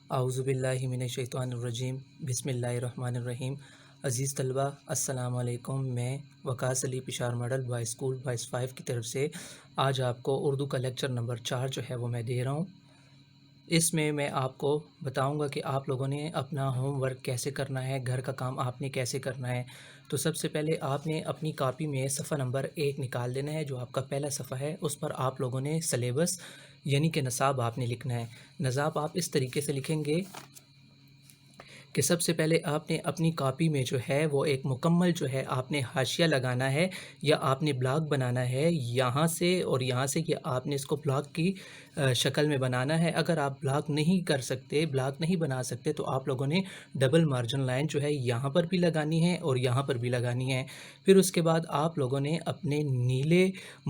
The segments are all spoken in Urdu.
اعوذ باللہ من الشیطان الرجیم بسم اللہ الرحمن الرحیم۔ عزیز طلبہ السلام علیکم۔ میں Waqas Ali Peshawar model boy school boys 5 کی طرف سے آج آپ کو اردو کا لیکچر نمبر 4 جو ہے وہ میں دے رہا ہوں۔ اس میں آپ کو بتاؤں گا کہ آپ لوگوں نے اپنا ہوم ورک کیسے کرنا ہے، گھر کا کام آپ نے کیسے کرنا ہے۔ تو سب سے پہلے آپ نے اپنی کاپی میں صفحہ نمبر 1 نکال لینا ہے، جو آپ کا پہلا صفحہ ہے۔ اس پر آپ لوگوں نے سلیبس یعنی کہ نصاب آپ نے لکھنا ہے۔ نصاب آپ اس طریقے سے لکھیں گے کہ سب سے پہلے آپ نے اپنی کاپی میں جو ہے وہ ایک مکمل جو ہے آپ نے حاشیہ لگانا ہے یا آپ نے بلاک بنانا ہے یہاں سے اور یہاں سے، کہ آپ نے اس کو بلاک کی شکل میں بنانا ہے۔ اگر آپ بلاک نہیں کر سکتے، بلاک نہیں بنا سکتے، تو آپ لوگوں نے ڈبل مارجن لائن جو ہے یہاں پر بھی لگانی ہے اور یہاں پر بھی لگانی ہے۔ پھر اس کے بعد آپ لوگوں نے اپنے نیلے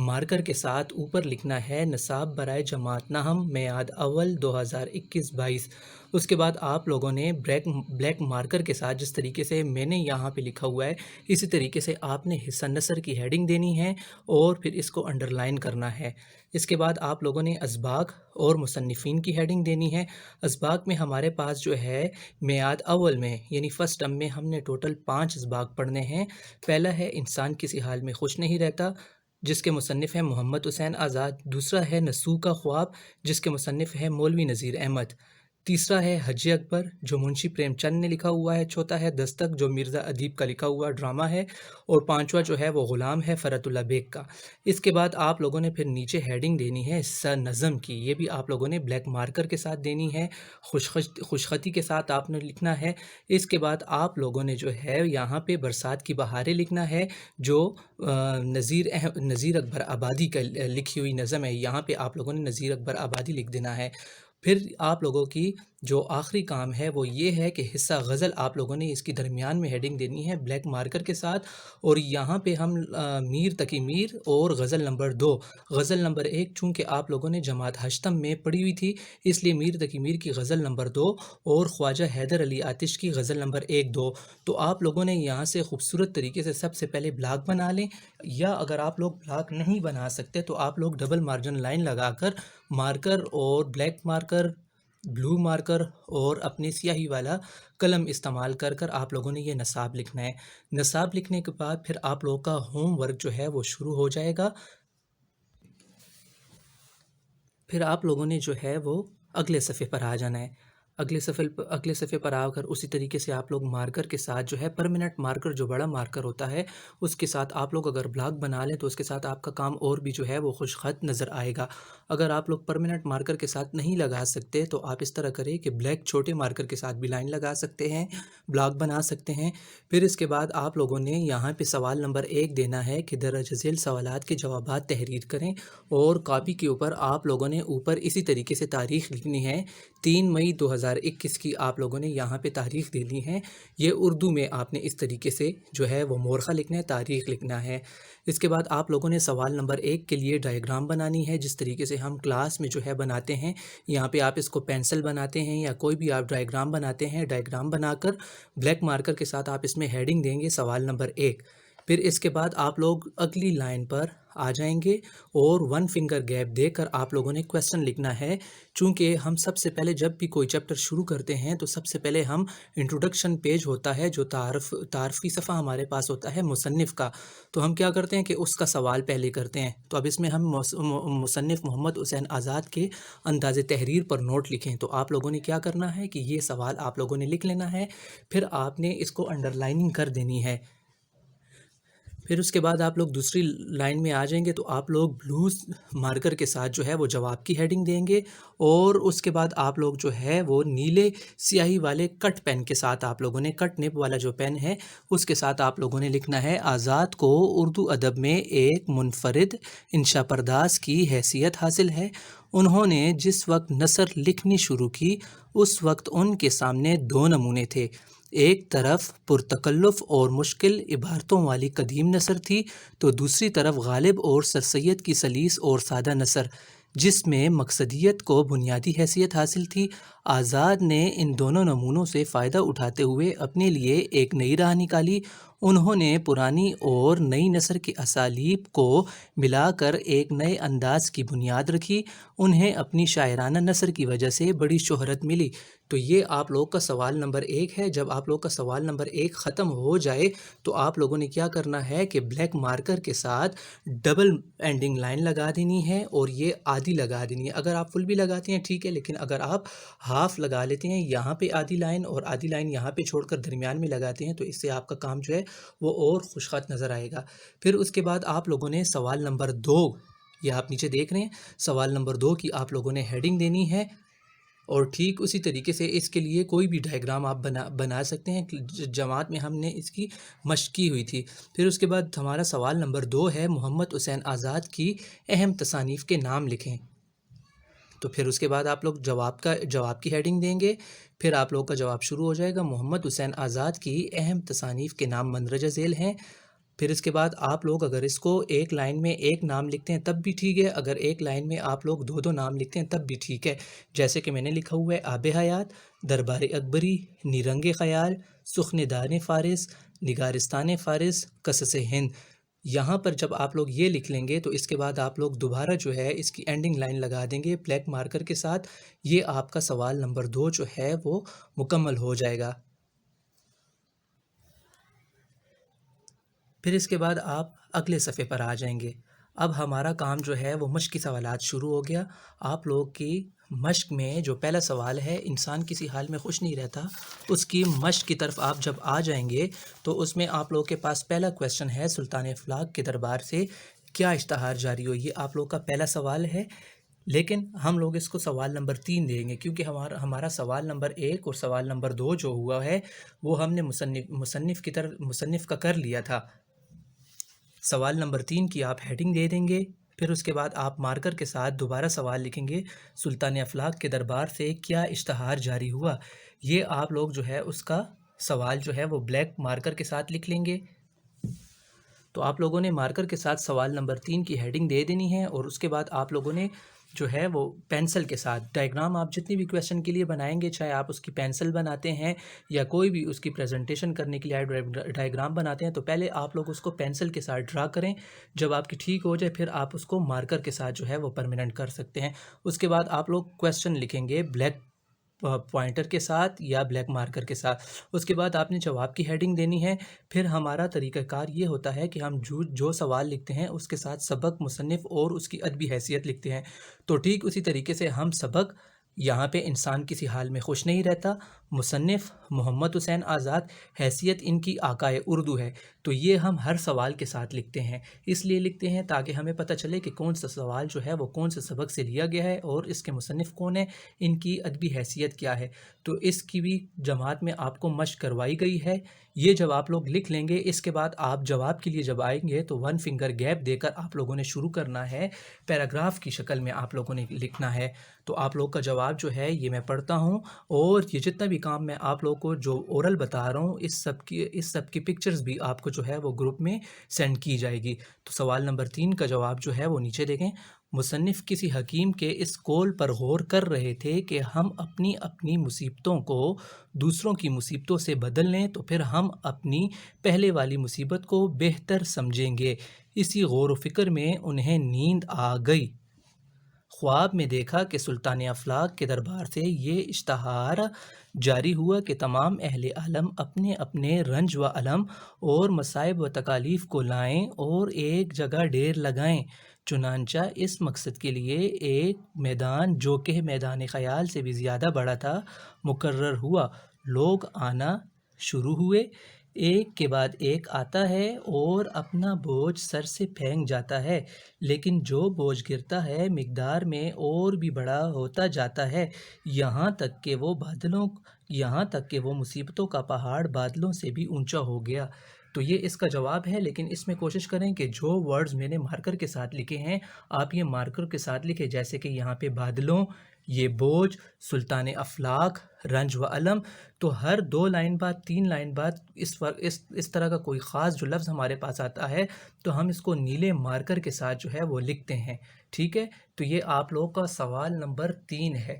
مارکر کے ساتھ اوپر لکھنا ہے نصاب برائے جماعت نہم میعاد اول 2021-22۔ اس کے بعد آپ لوگوں نے بلیک مارکر کے ساتھ، جس طریقے سے میں نے یہاں پہ لکھا ہوا ہے، اسی طریقے سے آپ نے حصہ نثر کی ہیڈنگ دینی ہے اور پھر اس کو انڈر لائن کرنا ہے۔ اس کے بعد آپ لوگوں نے اسباق اور مصنفین کی ہیڈنگ دینی ہے۔ اسباق میں ہمارے پاس جو ہے میعاد اول میں یعنی فرسٹ ٹرم میں ہم نے ٹوٹل 5 اسباق پڑھنے ہیں۔ پہلا ہے انسان کسی حال میں خوش نہیں رہتا، جس کے مصنف ہیں محمد حسین آزاد۔ دوسرا ہے نسوح کا خواب، جس کے مصنف ہے مولوی نذیر احمد۔ تیسرا ہے حج اکبر، جو منشی پریم چند نے لکھا ہوا ہے۔ چوتھا ہے دستک، جو مرزا ادیب کا لکھا ہوا ڈرامہ ہے۔ اور پانچواں جو ہے وہ غلام ہے، فرت اللہ بیگ کا۔ اس کے بعد آپ لوگوں نے پھر نیچے ہیڈنگ دینی ہے حصہ نظم کی، یہ بھی آپ لوگوں نے بلیک مارکر کے ساتھ دینی ہے، خوشخطی کے ساتھ آپ نے لکھنا ہے۔ اس کے بعد آپ لوگوں نے جو ہے یہاں پہ برسات کی بہاریں لکھنا ہے، جو نذیر اکبر آبادی کا لکھی ہوئی نظم ہے۔ یہاں پہ آپ لوگوں نے نذیر اکبر آبادی لکھ دینا ہے۔ پھر آپ لوگوں کی جو آخری کام ہے وہ یہ ہے کہ حصہ غزل آپ لوگوں نے اس کی درمیان میں ہیڈنگ دینی ہے بلیک مارکر کے ساتھ، اور یہاں پہ ہم میر تقی میر اور غزل نمبر 2، غزل نمبر 1 چونکہ آپ لوگوں نے جماعت ہشتم میں پڑھی ہوئی تھی، اس لیے میر تقی میر کی غزل نمبر 2 اور خواجہ حیدر علی آتش کی غزل نمبر 1 2۔ تو آپ لوگوں نے یہاں سے خوبصورت طریقے سے سب سے پہلے بلاک بنا لیں، یا اگر آپ لوگ بلاک نہیں بنا سکتے تو آپ لوگ ڈبل مارجن لائن لگا کر مارکر اور بلیک مارکر، بلو مارکر اور اپنی سیاہی والا قلم استعمال کر کر آپ لوگوں نے یہ نصاب لکھنا ہے۔ نصاب لکھنے کے بعد پھر آپ لوگوں کا ہوم ورک جو ہے وہ شروع ہو جائے گا۔ پھر آپ لوگوں نے جو ہے وہ اگلے صفحے پر آ جانا ہے۔ اگلے صفحے پر آ کر اسی طریقے سے آپ لوگ مارکر کے ساتھ جو ہے پرمننٹ مارکر، جو بڑا مارکر ہوتا ہے، اس کے ساتھ آپ لوگ اگر بلاک بنا لیں تو اس کے ساتھ آپ کا کام اور بھی جو ہے وہ خوش خط نظر آئے گا۔ اگر آپ لوگ پرمننٹ مارکر کے ساتھ نہیں لگا سکتے تو آپ اس طرح کریں کہ بلیک چھوٹے مارکر کے ساتھ بھی لائن لگا سکتے ہیں، بلاک بنا سکتے ہیں۔ پھر اس کے بعد آپ لوگوں نے یہاں پہ سوال نمبر 1 دینا ہے کہ درج ذیل سوالات کے جوابات تحریر کریں، اور کاپی کے اوپر آپ لوگوں نے اوپر اسی طریقے سے تاریخ لکھنی ہے۔ 3 مئی 2021 کی آپ لوگوں نے یہاں پہ تاریخ دینی ہے۔ یہ اردو میں آپ نے اس طریقے سے جو ہے وہ مورخہ لکھنا ہے، تاریخ لکھنا ہے۔ اس کے بعد آپ لوگوں نے سوال نمبر 1 کے لیے ڈائیگرام بنانی ہے، جس طریقے سے ہم کلاس میں جو ہے بناتے ہیں۔ یہاں پہ آپ اس کو پینسل بناتے ہیں یا کوئی بھی آپ ڈائیگرام بناتے ہیں، ڈائیگرام بنا کر بلیک مارکر کے ساتھ آپ اس میں ہیڈنگ دیں گے سوال نمبر 1۔ پھر اس کے بعد آپ لوگ اگلی لائن پر آ جائیں گے اور 1 فنگر گیپ دے کر آپ لوگوں نے کویسچن لکھنا ہے۔ چونکہ ہم سب سے پہلے جب بھی کوئی چیپٹر شروع کرتے ہیں تو سب سے پہلے ہم انٹروڈکشن پیج ہوتا ہے، جو تعارفی صفحہ ہمارے پاس ہوتا ہے مصنف کا، تو ہم کیا کرتے ہیں کہ اس کا سوال پہلے کرتے ہیں۔ تو اب اس میں ہم مصنف محمد حسین آزاد کے انداز تحریر پر نوٹ لکھیں، تو آپ لوگوں نے کیا کرنا ہے کہ یہ سوال آپ لوگوں نے لکھ لینا ہے، پھر آپ نے اس کو انڈر لائننگ کر دینی ہے۔ پھر اس کے بعد آپ لوگ دوسری لائن میں آ جائیں گے تو آپ لوگ بلو مارکر کے ساتھ جو ہے وہ جواب کی ہیڈنگ دیں گے، اور اس کے بعد آپ لوگ جو ہے وہ نیلے سیاہی والے کٹ پین کے ساتھ آپ لوگوں نے، کٹ نب والا جو پین ہے اس کے ساتھ آپ لوگوں نے لکھنا ہے آزاد کو اردو ادب میں ایک منفرد انشا پرداز کی حیثیت حاصل ہے۔ انہوں نے جس وقت نثر لکھنی شروع کی اس وقت ان کے سامنے 2 نمونے تھے، ایک طرف پرتکلف اور مشکل عبارتوں والی قدیم نثر تھی، تو دوسری طرف غالب اور سر سید کی سلیس اور سادہ نثر، جس میں مقصدیت کو بنیادی حیثیت حاصل تھی۔ آزاد نے ان دونوں نمونوں سے فائدہ اٹھاتے ہوئے اپنے لیے ایک نئی راہ نکالی انہوں نے پرانی اور نئی نثر کی اسالیب کو ملا کر ایک نئے انداز کی بنیاد رکھی۔ انہیں اپنی شاعرانہ نثر کی وجہ سے بڑی شہرت ملی۔ تو یہ آپ لوگ کا سوال نمبر 1 ہے۔ جب آپ لوگ کا سوال نمبر 1 ختم ہو جائے تو آپ لوگوں نے کیا کرنا ہے کہ بلیک مارکر کے ساتھ ڈبل اینڈنگ لائن لگا دینی ہے اور یہ آدھی لگا دینی ہے۔ اگر آپ فل بھی لگاتے ہیں ٹھیک ہے، لیکن اگر آپ ہاف لگا لیتے ہیں، یہاں پہ آدھی لائن اور آدھی لائن یہاں پہ چھوڑ کر درمیان میں لگاتے ہیں، تو اس سے آپ کا کام جو ہے وہ اور خوشخط نظر آئے گا۔ پھر اس کے بعد آپ لوگوں نے سوال نمبر 2، یہ آپ نیچے دیکھ رہے ہیں، سوال نمبر 2 کی آپ لوگوں نے ہیڈنگ دینی ہے، اور ٹھیک اسی طریقے سے اس کے لیے کوئی بھی ڈائیگرام آپ بنا سکتے ہیں۔ جماعت میں ہم نے اس کی مشق کی ہوئی تھی۔ پھر اس کے بعد ہمارا سوال نمبر 2 ہے، محمد حسین آزاد کی اہم تصانیف کے نام لکھیں۔ تو پھر اس کے بعد آپ لوگ جواب کی ہیڈنگ دیں گے، پھر آپ لوگ کا جواب شروع ہو جائے گا۔ محمد حسین آزاد کی اہم تصانیف کے نام مندرجہ ذیل ہیں۔ پھر اس کے بعد آپ لوگ اگر اس کو ایک لائن میں ایک نام لکھتے ہیں تب بھی ٹھیک ہے، اگر ایک لائن میں آپ لوگ 2 نام لکھتے ہیں تب بھی ٹھیک ہے۔ جیسے کہ میں نے لکھا ہوا ہے آب حیات، دربار اکبری، نیرنگ خیال، سخن دان فارس، نگارستان فارس، قصص ہند۔ یہاں پر جب آپ لوگ یہ لکھ لیں گے تو اس کے بعد آپ لوگ دوبارہ جو ہے اس کی اینڈنگ لائن لگا دیں گے بلیک مارکر کے ساتھ۔ یہ آپ کا سوال نمبر 2 جو ہے وہ مکمل ہو جائے گا۔ پھر اس کے بعد آپ اگلے صفحے پر آ جائیں گے۔ اب ہمارا کام جو ہے وہ مشق کی سوالات شروع ہو گیا۔ آپ لوگ کی مشق میں جو پہلا سوال ہے، انسان کسی حال میں خوش نہیں رہتا، اس کی مشق کی طرف آپ جب آ جائیں گے تو اس میں آپ لوگ کے پاس پہلا کویسچن ہے، سلطان افلاک کے دربار سے کیا اشتہار جاری ہو؟ یہ آپ لوگ کا پہلا سوال ہے، لیکن ہم لوگ اس کو سوال نمبر 3 دیں گے، کیونکہ ہمارا سوال نمبر 1 اور سوال نمبر 2 جو ہوا ہے وہ ہم نے مصنف کا کر لیا تھا۔ سوال نمبر 3 کی آپ ہیڈنگ دے دیں گے، پھر اس کے بعد آپ مارکر کے ساتھ دوبارہ سوال لکھیں گے، سلطان افلاک کے دربار سے کیا اشتہار جاری ہوا؟ یہ آپ لوگ جو ہے اس کا سوال جو ہے وہ بلیک مارکر کے ساتھ لکھ لیں گے۔ تو آپ لوگوں نے مارکر کے ساتھ سوال نمبر 3 کی ہیڈنگ دے دینی ہے، اور اس کے بعد آپ لوگوں نے جو ہے وہ پینسل کے ساتھ ڈائیگرام آپ جتنی بھی کویسچن کے لیے بنائیں گے، چاہے آپ اس کی پینسل بناتے ہیں یا کوئی بھی اس کی پریزنٹیشن کرنے کے لیے ڈائیگرام بناتے ہیں، تو پہلے آپ لوگ اس کو پینسل کے ساتھ ڈرا کریں۔ جب آپ کی ٹھیک ہو جائے پھر آپ اس کو مارکر کے ساتھ جو ہے وہ پرماننٹ کر سکتے ہیں۔ اس کے بعد آپ لوگ کویسچن لکھیں گے بلیک پوائنٹر کے ساتھ یا بلیک مارکر کے ساتھ۔ اس کے بعد آپ نے جواب کی ہیڈنگ دینی ہے۔ پھر ہمارا طریقہ کار یہ ہوتا ہے کہ ہم جو سوال لکھتے ہیں اس کے ساتھ سبق، مصنف اور اس کی ادبی حیثیت لکھتے ہیں۔ تو ٹھیک اسی طریقے سے ہم سبق، یہاں پہ انسان کسی حال میں خوش نہیں رہتا، مصنف محمد حسین آزاد، حیثیت ان کی آقائے اردو ہے، تو یہ ہم ہر سوال کے ساتھ لکھتے ہیں۔ اس لیے لکھتے ہیں تاکہ ہمیں پتہ چلے کہ کون سا سوال جو ہے وہ کون سے سبق سے لیا گیا ہے اور اس کے مصنف کون ہے، ان کی ادبی حیثیت کیا ہے۔ تو اس کی بھی جماعت میں آپ کو مشق کروائی گئی ہے۔ یہ جب آپ لوگ لکھ لیں گے، اس کے بعد آپ جواب کے لیے جب آئیں گے تو 1 فنگر گیپ دے کر آپ لوگوں نے شروع کرنا ہے، پیراگراف کی شکل میں آپ لوگوں نے لکھنا ہے۔ تو آپ لوگ کا جواب جو ہے یہ میں پڑھتا ہوں، اور یہ جتنا بھی کام میں آپ لوگ کو جو اورل بتا رہا ہوں اس سب کی پکچرز بھی آپ کو جو ہے وہ گروپ میں سینڈ کی جائے گی۔ تو سوال نمبر 3 کا جواب جو ہے وہ نیچے دیکھیں۔ مصنف کسی حکیم کے اس قول پر غور کر رہے تھے کہ ہم اپنی مصیبتوں کو دوسروں کی مصیبتوں سے بدل لیں تو پھر ہم اپنی پہلے والی مصیبت کو بہتر سمجھیں گے۔ اسی غور و فکر میں انہیں نیند آ گئی۔ خواب میں دیکھا کہ سلطان افلاک کے دربار سے یہ اشتہار جاری ہوا کہ تمام اہل عالم اپنے اپنے رنج و الم اور مصائب و تکالیف کو لائیں اور ایک جگہ ڈیر لگائیں۔ چنانچہ اس مقصد کے لیے ایک میدان، جو کہ میدان خیال سے بھی زیادہ بڑا تھا، مقرر ہوا۔ لوگ آنا شروع ہوئے، ایک کے بعد ایک آتا ہے اور اپنا بوجھ سر سے پھینک جاتا ہے، لیکن جو بوجھ گرتا ہے مقدار میں اور بھی بڑا ہوتا جاتا ہے، یہاں تک کہ وہ مصیبتوں کا پہاڑ بادلوں سے بھی اونچا ہو گیا۔ تو یہ اس کا جواب ہے، لیکن اس میں کوشش کریں کہ جو ورڈز میں نے مارکر کے ساتھ لکھے ہیں آپ یہ مارکر کے ساتھ لکھیں، جیسے کہ یہاں پہ بادلوں، یہ بوجھ، سلطان افلاک، رنج و الم۔ تو ہر 2 لائن بعد 3 لائن بعد اس طرح کا کوئی خاص جو لفظ ہمارے پاس آتا ہے تو ہم اس کو نیلے مارکر کے ساتھ جو ہے وہ لکھتے ہیں، ٹھیک ہے۔ تو یہ آپ لوگوں کا سوال نمبر 3 ہے۔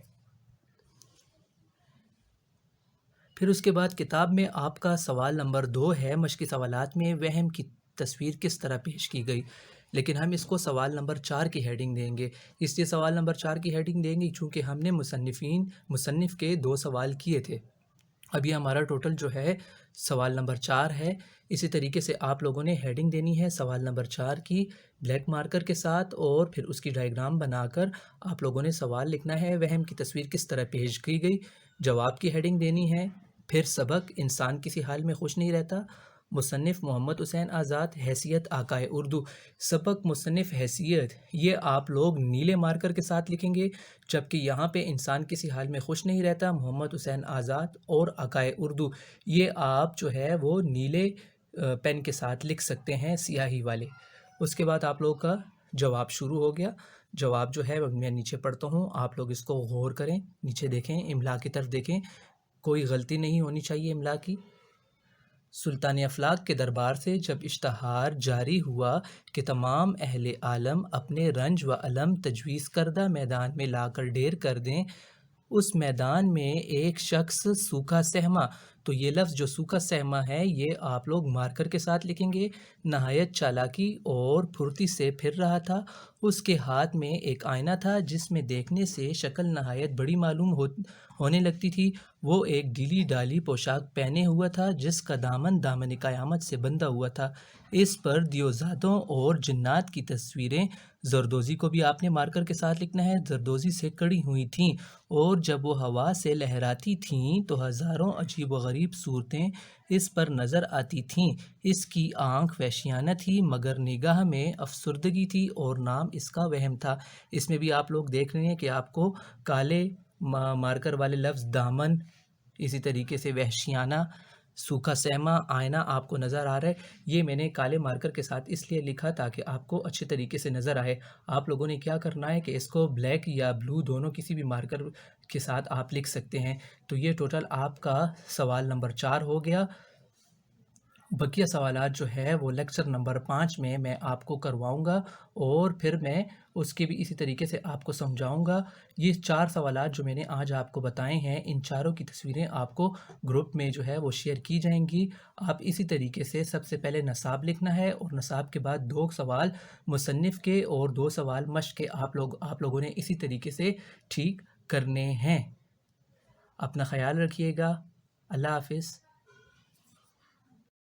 پھر اس کے بعد کتاب میں آپ کا سوال نمبر 2 ہے، مشقی سوالات میں وہم کی تصویر کس طرح پیش کی گئی، لیکن ہم اس کو سوال نمبر 4 کی ہیڈنگ دیں گے۔ اس لیے سوال نمبر 4 کی ہیڈنگ دیں گے چونکہ ہم نے مصنف کے 2 سوال کیے تھے۔ ابھی ہمارا ٹوٹل جو ہے سوال نمبر 4 ہے۔ اسی طریقے سے آپ لوگوں نے ہیڈنگ دینی ہے سوال نمبر 4 کی بلیک مارکر کے ساتھ، اور پھر اس کی ڈائیگرام بنا کر آپ لوگوں نے سوال لکھنا ہے، وہم کی تصویر کس طرح پیش کی گئی، جواب کی ہیڈنگ دینی ہے۔ پھر سبق انسان کسی حال میں خوش نہیں رہتا، مصنف محمد حسین آزاد، حیثیت آقائے اردو۔ سبق مصنف حیثیت یہ آپ لوگ نیلے مارکر کے ساتھ لکھیں گے، جبکہ یہاں پہ انسان کسی حال میں خوش نہیں رہتا محمد حسین آزاد اور آقائے اردو یہ آپ جو ہے وہ نیلے پین کے ساتھ لکھ سکتے ہیں، سیاہی والے۔ اس کے بعد آپ لوگوں کا جواب شروع ہو گیا۔ جواب جو ہے میں نیچے پڑھتا ہوں، آپ لوگ اس کو غور کریں، نیچے دیکھیں، املا کی طرف دیکھیں، کوئی غلطی نہیں ہونی چاہیے املا کی۔ سلطان افلاک کے دربار سے جب اشتہار جاری ہوا کہ تمام اہل عالم اپنے رنج و الم تجویز کردہ میدان میں لا کر ڈھیر کر دیں، اس میدان میں ایک شخص سوکھا سہما، تو یہ لفظ جو سوکھا سہما ہے یہ آپ لوگ مارکر کے ساتھ لکھیں گے، نہایت چالاکی اور پھرتی سے پھر رہا تھا، اس کے ہاتھ میں ایک آئینہ تھا جس میں دیکھنے سے شکل نہایت بڑی معلوم ہونے لگتی تھی، وہ ایک ڈھیلی ڈالی پوشاک پہنے ہوا تھا جس کا دامن قیامت سے بندھا ہوا تھا، اس پر دیوزادوں اور جنات کی تصویریں، زردوزی کو بھی آپ نے مارکر کے ساتھ لکھنا ہے، زردوزی سے کڑی ہوئی تھیں، اور جب وہ ہوا سے لہراتی تھیں تو ہزاروں عجیب و غریب صورتیں اس پر نظر آتی تھیں، اس کی آنکھ وحشیانہ تھی مگر نگاہ میں افسردگی تھی اور نام اس کا وہم تھا۔ اس میں بھی آپ لوگ دیکھ رہے ہیں کہ آپ کو کالے مارکر والے لفظ دامن، اسی طریقے سے وحشیانہ، سوکھا سہما، آئینہ آپ کو نظر آ رہا ہے۔ یہ میں نے کالے مارکر کے ساتھ اس لیے لکھا تاکہ آپ کو اچھے طریقے سے نظر آئے۔ آپ لوگوں نے کیا کرنا ہے کہ اس کو بلیک یا بلو دونوں کسی بھی مارکر کے ساتھ آپ لکھ سکتے ہیں۔ تو یہ ٹوٹل آپ کا سوال نمبر 4 ہو گیا۔ بقیہ سوالات جو ہے وہ لیکچر نمبر 5 میں آپ کو کرواؤں گا، اور پھر میں اس کے بھی اسی طریقے سے آپ کو سمجھاؤں گا۔ یہ 4 سوالات جو میں نے آج آپ کو بتائے ہیں، ان چاروں کی تصویریں آپ کو گروپ میں جو ہے وہ شیئر کی جائیں گی۔ آپ اسی طریقے سے سب سے پہلے نصاب لکھنا ہے، اور نصاب کے بعد 2 سوال مصنف کے اور 2 سوال مشق کے آپ لوگوں نے اسی طریقے سے ٹھیک کرنے ہیں۔ اپنا خیال رکھیے گا۔ اللہ حافظ۔